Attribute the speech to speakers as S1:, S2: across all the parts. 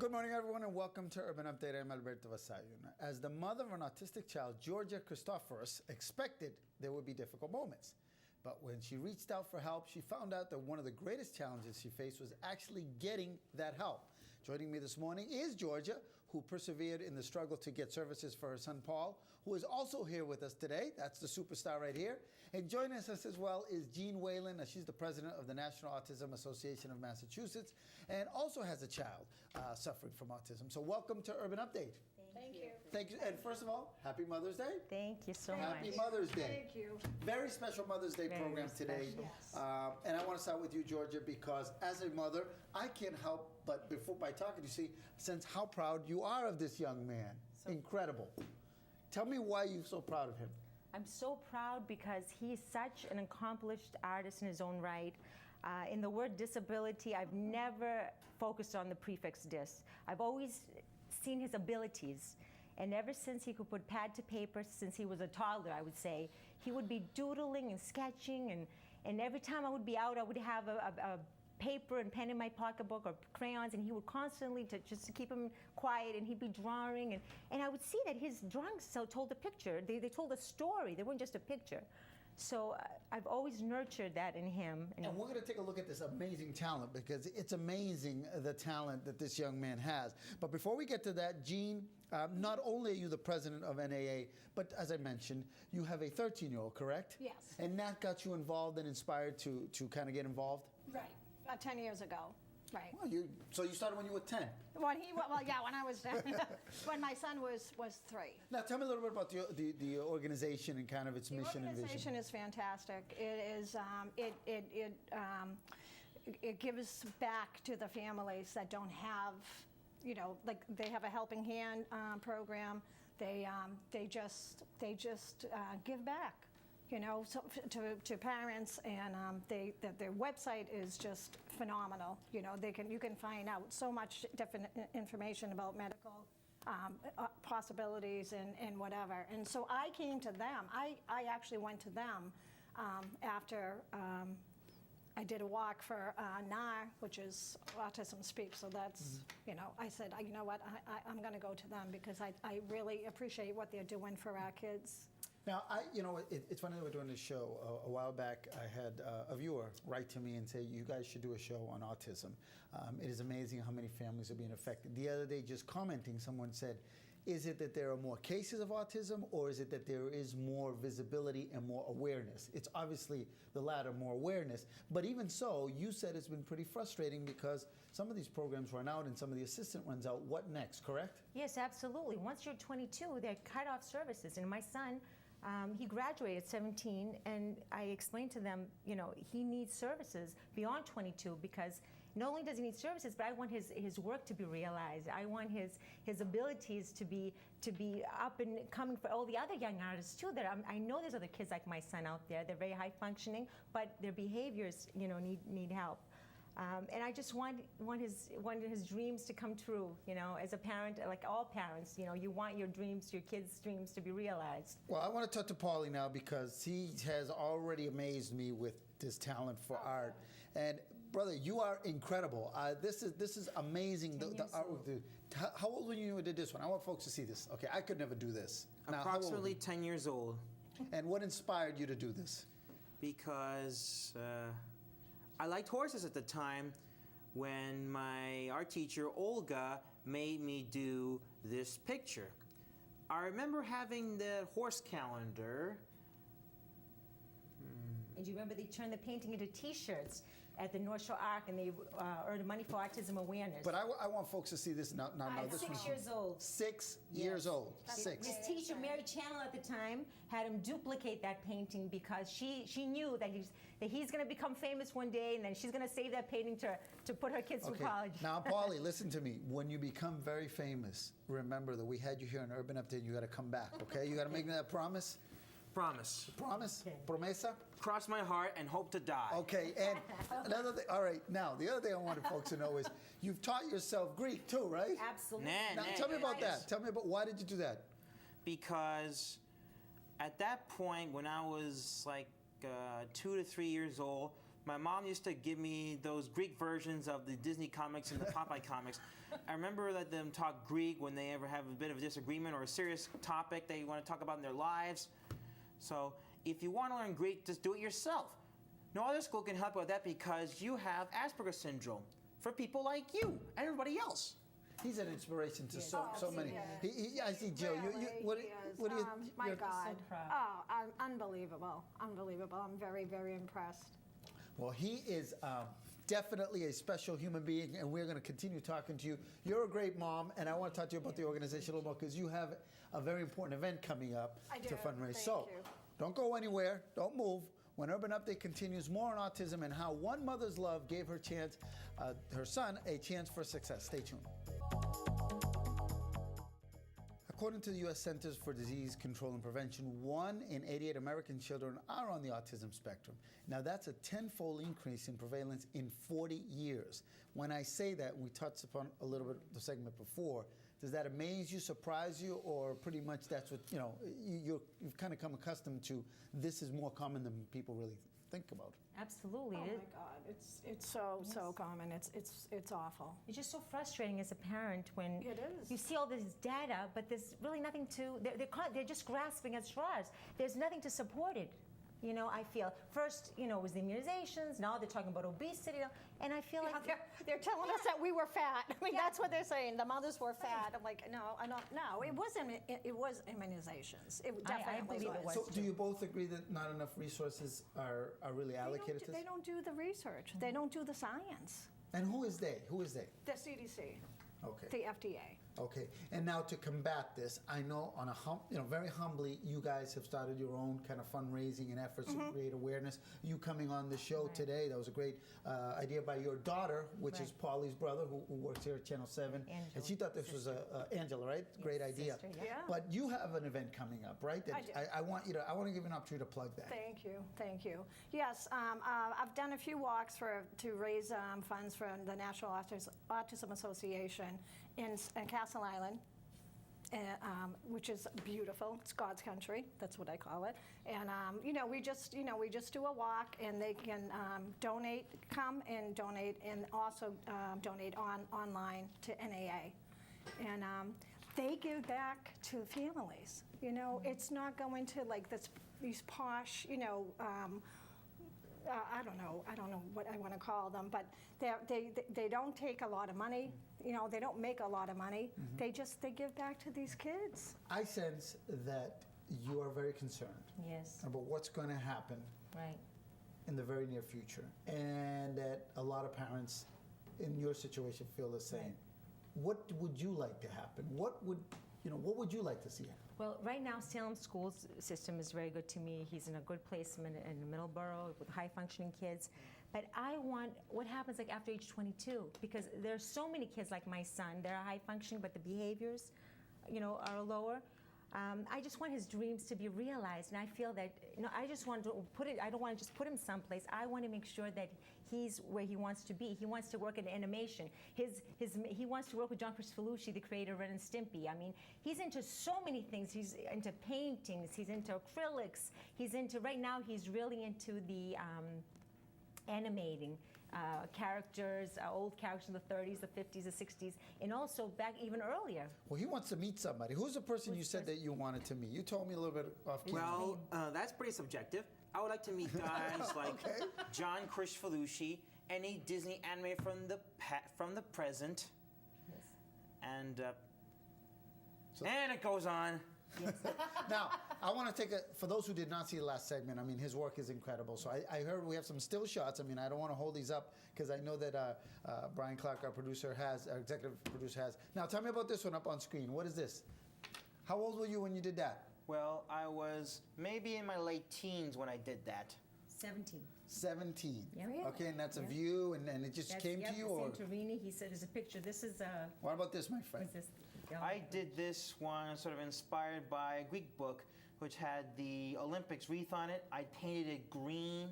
S1: Good morning, everyone, and welcome to Urban Update. I'm Alberto Vasallo. As the mother of an autistic child, Georgia Christoforous expected there would be difficult moments. But when she reached out for help, she found out that one of the greatest challenges she faced was actually getting that help. Joining me this morning is Georgia, who persevered in the struggle to get services for her son Paul, who is also here with us today. That's the superstar right here. And joining us as well is Jean Whalen. She's the president of the National Autism Association of Massachusetts and also has a child suffering from autism. So welcome to Urban Update.
S2: Thank you.
S1: Thank you. And first of all, happy Mother's Day.
S3: Thank you so much.
S1: Happy Mother's Day.
S2: Thank you.
S1: Very special Mother's Day
S3: Very
S1: program today.
S3: special.
S2: Yes.
S1: And I want to start with you, Georgia, because as a mother, I can't help but by talking to you, sense how proud you are of this young man. Incredible. Tell me why you're so proud of him.
S3: I'm so proud because he is such an accomplished artist in his own right. In the word disability, I've never focused on the prefix dis. I've always seen his abilities. And ever since he could put pad to paper, since he was a toddler, I would say, he would be doodling and sketching. And every time I would be out, I would have a paper and pen in my pocketbook or crayons, and he would constantly, just to keep him quiet, and he'd be drawing. And I would see that his drawings told a picture. They told a story. They weren't just a picture. So I've always nurtured that in him.
S1: And we're going to take a look at this amazing talent, because it's amazing the talent that this young man has. But before we get to that, Jean, not only are you the president of NAA, but as I mentioned, you have a 13-year-old, correct?
S2: Yes.
S1: And that got you involved and inspired to kind of get involved?
S2: Right. About 10 years ago. Right.
S1: Well, so you started when you were 10.
S2: When I was 10. When my son was 3.
S1: Now, tell me a little bit about the organization and kind of its mission and vision.
S2: The organization is fantastic. It is. It gives back to the families that don't have, like they have a helping hand program. They just give back. To parents, and their website is just phenomenal. You can find out so much different information about medical possibilities and whatever. And so I came to them. I actually went to them after I did a walk for NAR, which is Autism Speaks. So that's, I said, you know what, I'm going to go to them because I really appreciate what they're doing for our kids.
S1: Now, it's funny that we're doing this show. A while back, I had a viewer write to me and say, you guys should do a show on autism. It is amazing how many families are being affected. The other day, just commenting, someone said, is it that there are more cases of autism, or is it that there is more visibility and more awareness? It's obviously the latter, more awareness. But even so, you said it's been pretty frustrating because some of these programs run out and some of the assistance runs out. What next, correct?
S3: Yes, absolutely. Once you're 22, they're cut off services. And my son, he graduated at 17, and I explained to them, he needs services beyond 22 because not only does he need services, but I want his work to be realized. I want his abilities to be up and coming for all the other young artists too. I know there's other kids like my son out there. They're very high functioning, but their behaviors, need help. And I just want his dreams to come true. As a parent, like all parents, you want your kids' dreams to be realized.
S1: Well, I want to talk to Paulie now because he has already amazed me with this talent for art. And brother, you are incredible. This is amazing. The artwork. How old were you when you did this one? I want folks to see this. Okay, I could never do this. Now,
S4: approximately 10 years old.
S1: And what inspired you to do this?
S4: Because I liked horses at the time when my art teacher, Olga, made me do this picture. I remember having the horse calendar.
S3: And do you remember they turned the painting into T-shirts at the North Shore Arc, and they earned money for autism awareness?
S1: But I want folks to see this now. This
S3: 6 years old.
S1: 6 years old.
S3: His
S1: 6.
S3: teacher, Mary Channel at the time, had him duplicate that painting because she knew that he's going to become famous one day, and then she's going to save that painting to put her kids through college.
S1: Now, Paulie, listen to me. When you become very famous, remember that we had you here on Urban Update. You got to come back, okay? You got to make me that promise.
S4: Promise.
S1: Promise?
S3: Okay.
S1: Promesa?
S4: Cross my heart and hope to die.
S1: Okay, and another thing, all right, now, the other thing I wanted folks to know is you've taught yourself Greek too, right?
S3: Absolutely.
S1: Now, tell me about that. Tell me about, why did you do that?
S4: Because at that point, when I was like 2 to 3 years old, My mom used to give me those Greek versions of the Disney comics and the Popeye comics. I remember letting them talk Greek when they ever have a bit of a disagreement or a serious topic they want to talk about in their lives. So if you want to learn Greek, just do it yourself. No other school can help you with that because you have Asperger's syndrome for people like you and everybody else.
S1: He's an inspiration to so many.
S2: He
S1: I see, Jill.
S2: Really,
S1: What do you?
S2: my
S1: you're-
S2: God.
S3: so proud.
S2: Unbelievable. Unbelievable. I'm very, very impressed.
S1: Well, he is definitely a special human being, and we're going to continue talking to you. You're a great mom, and I want to talk to you about the organization a little more because you have a very important event coming up
S2: I do.
S1: to fundraise.
S2: Thank
S1: So
S2: you.
S1: don't go anywhere. Don't move. When Urban Update continues, more on autism and how one mother's love gave her son a chance for success. Stay tuned. According to the U.S. Centers for Disease Control and Prevention, 1 in 88 American children are on the autism spectrum. Now, that's a tenfold increase in prevalence in 40 years. When I say that, we touched upon a little bit the segment before, does that amaze you, surprise you, or pretty much that's what, you've kind of come accustomed to, this is more common than people really think about?
S3: Absolutely.
S2: Oh my God, it's so common. It's awful.
S3: It's just so frustrating as a parent when
S2: It is.
S3: you see all this data, but there's really nothing to. They're just grasping at straws. There's nothing to support it. I feel first, it was the immunizations. Now they're talking about obesity, and I feel like
S2: They're telling us that we were fat. I mean, that's what they're saying. The mothers were fat. I'm like, no, I don't. No, it wasn't. It was immunizations. It definitely
S3: believe it was.
S1: So do you both agree that not enough resources are really allocated to this?
S2: They don't do the research. They don't do the science.
S1: And who is they? Who is they?
S2: The CDC,
S1: Okay.
S2: the FDA.
S1: Okay, and now to combat this, I know on very humbly, you guys have started your own kind of fundraising and efforts to create awareness. You coming on the show today, that was a great idea by your daughter, which is Paulie's brother, who works here at Channel 7. And she thought this was Angela, right? Great idea.
S3: sister,
S2: yeah.
S1: But you have an event coming up, right? That
S2: I do.
S1: I want to give you an opportunity to plug that.
S2: Thank you. Yes, I've done a few walks to raise funds for the National Autism Association in Castle Island, which is beautiful. It's God's country. That's what I call it. And we just do a walk, and they can come and donate, and also donate online to NAA, and they give back to families. It's not going to like these posh, I don't know what I want to call them, but they don't take a lot of money. They don't make a lot of money. They give back to these kids.
S1: I sense that you are very concerned
S3: yes,
S1: about what's going to happen
S3: right.
S1: in the very near future, and that a lot of parents in your situation feel the same.
S3: Right.
S1: What would you like to happen? What would you like to see happen?
S3: Well, right now, Salem's school system is very good to me. He's in a good placement in Middleborough with high-functioning kids. But I want what happens like after age 22, because there's so many kids like my son. They're high-functioning, but the behaviors, are lower. I just want his dreams to be realized, and I feel that I just want to put it. I don't want to just put him someplace. I want to make sure that he's where he wants to be. He wants to work in animation. He wants to work with John Cristofalucci, the creator of Ren and Stimpy. I mean, he's into so many things. He's into paintings. He's into acrylics. Right now. He's really into the animating. Characters, old characters in the 30s, the 50s, the 60s, and also back even earlier.
S1: Well, he wants to meet somebody. Who's the person you said that you wanted to meet? You told me a little bit off camera.
S4: Well, that's pretty subjective. I would like to meet guys like John Cristofalucci, any Disney animator from the present,
S3: Yes.
S4: and and it goes on.
S1: Now, I want to for those who did not see the last segment, I mean, his work is incredible. So I heard we have some still shots. I mean, I don't want to hold these up because I know that Brian Clark, our executive producer has. Now, tell me about this one up on screen. What is this? How old were you when you did that?
S4: Well, I was maybe in my late teens when I did that.
S3: 17.
S1: 17.
S3: Yeah.
S1: Okay, and that's a view, and it just came to you? Or
S3: Santorini. He said, there's a picture. This is
S1: what about this, my friend?
S3: what's this?
S4: I did this one sort of inspired by a Greek book which had the Olympics wreath on it. I painted it green.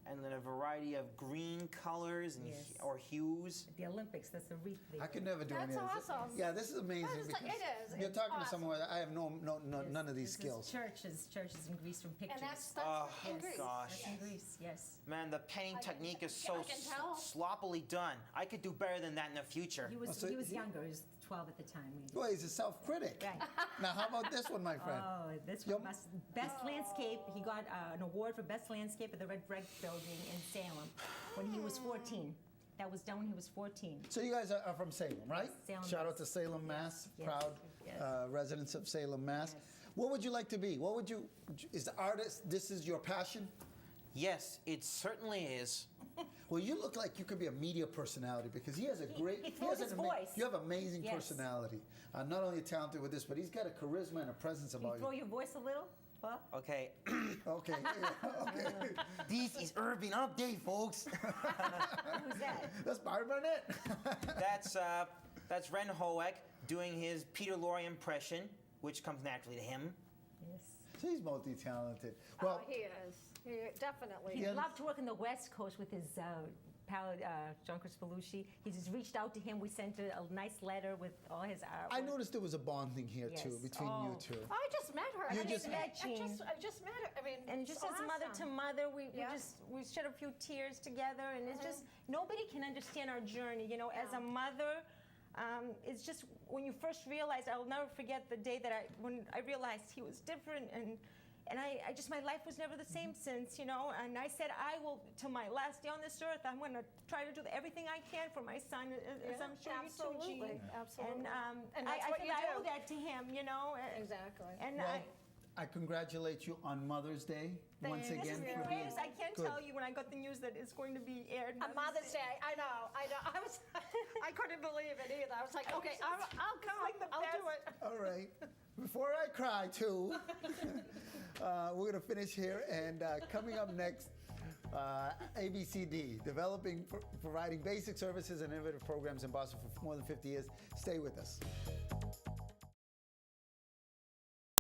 S4: and then a variety of green colors and
S3: Yes.
S4: or hues.
S3: The Olympics, that's the wreath.
S1: I could never do any
S2: That's
S1: of this.
S2: awesome.
S1: Yeah, this is amazing.
S2: That is like-
S1: because
S2: it is.
S1: You're
S2: It's
S1: talking to
S2: awesome.
S1: someone. I have none of these skills.
S3: Churches in Greece from pictures.
S2: And that's
S4: Oh,
S2: in
S3: yes.
S2: Greece.
S4: gosh.
S3: That's in Greece, yes.
S4: Man, the painting technique is so
S2: I can tell.
S4: sloppily done. I could do better than that in the future.
S3: He was,
S1: so
S3: he was
S1: he-
S3: younger, he was 12 at the time.
S1: Well, he's a self-critic.
S3: Right.
S1: Now, how about this one, my friend?
S3: Oh, this
S1: Yep.
S3: one must, best landscape. He got an award for best landscape at the Red Brick Building in Salem when he was 14. That was done when he was 14.
S1: So you guys are from Salem, right?
S3: Salem,
S1: Shout out
S3: yes.
S1: to Salem, Mass.
S3: Yes,
S1: Proud
S3: yes.
S1: residents of Salem, Mass.
S3: Yes.
S1: What would you like to be? What would you? Is the artist? This is your passion?
S4: Yes, it certainly is.
S1: Well, you look like you could be a media personality because he has a great.
S3: he throws
S1: has
S3: his
S1: an
S3: voice.
S1: You have amazing
S3: Yes.
S1: personality. Not only talented with this, but he's got a charisma and a presence
S3: Can you
S1: about
S3: throw
S1: you.
S3: your voice a little? Well,
S4: Okay,
S1: Okay. Okay.
S4: this is Urban Update, folks.
S3: who's that?
S1: That's Byron Burnett.
S4: That's Ren Hoek doing his Peter Lorre impression, which comes naturally to him.
S3: Yes.
S1: He's multi-talented.
S2: Oh,
S1: Well,
S2: he is. He definitely.
S3: He'd
S1: Yeah.
S3: love to work in the West Coast with his pal, John Chris Belushi. He just reached out to him. We sent a nice letter with all his artwork.
S1: I noticed there was a bonding here too
S3: Yes.
S1: between you
S3: Oh.
S1: two.
S2: I just met her.
S1: You
S2: I
S1: just
S2: mean,
S3: met Jean.
S2: I just met her. I mean,
S3: And just
S2: it's
S3: as mother to
S2: awesome.
S3: mother,
S2: Yeah.
S3: we shed a few tears together, and it's just nobody can understand our journey. You know, as a mother, it's just when you first realize. I'll never forget the day that when I realized he was different, and I just my life was never the same since. You know, and I said I will till my last day on this earth. I'm going to try to do everything I can for my son, as I'm sure
S2: absolutely,
S3: you too, Jean.
S2: absolutely.
S3: And
S2: that's
S3: I
S2: what
S3: think
S2: you
S3: I
S2: do.
S3: owe that to him. You know,
S2: Exactly.
S3: And
S1: Well, I congratulate you on Mother's Day once
S2: Thank
S1: again
S3: This is
S1: for
S3: the
S1: being.
S3: greatest. I can't
S1: Good.
S3: tell you when I got the news that it's going to be aired.
S2: On Mother's Day, I know. I was, I couldn't believe it either. I was like, okay, I'll come.
S3: like the
S2: I'll do
S3: best.
S2: it.
S1: All right. Before I cry too, we're gonna finish here and coming up next. ABCD, providing basic services and innovative programs in Boston for more than 50 years. Stay with us.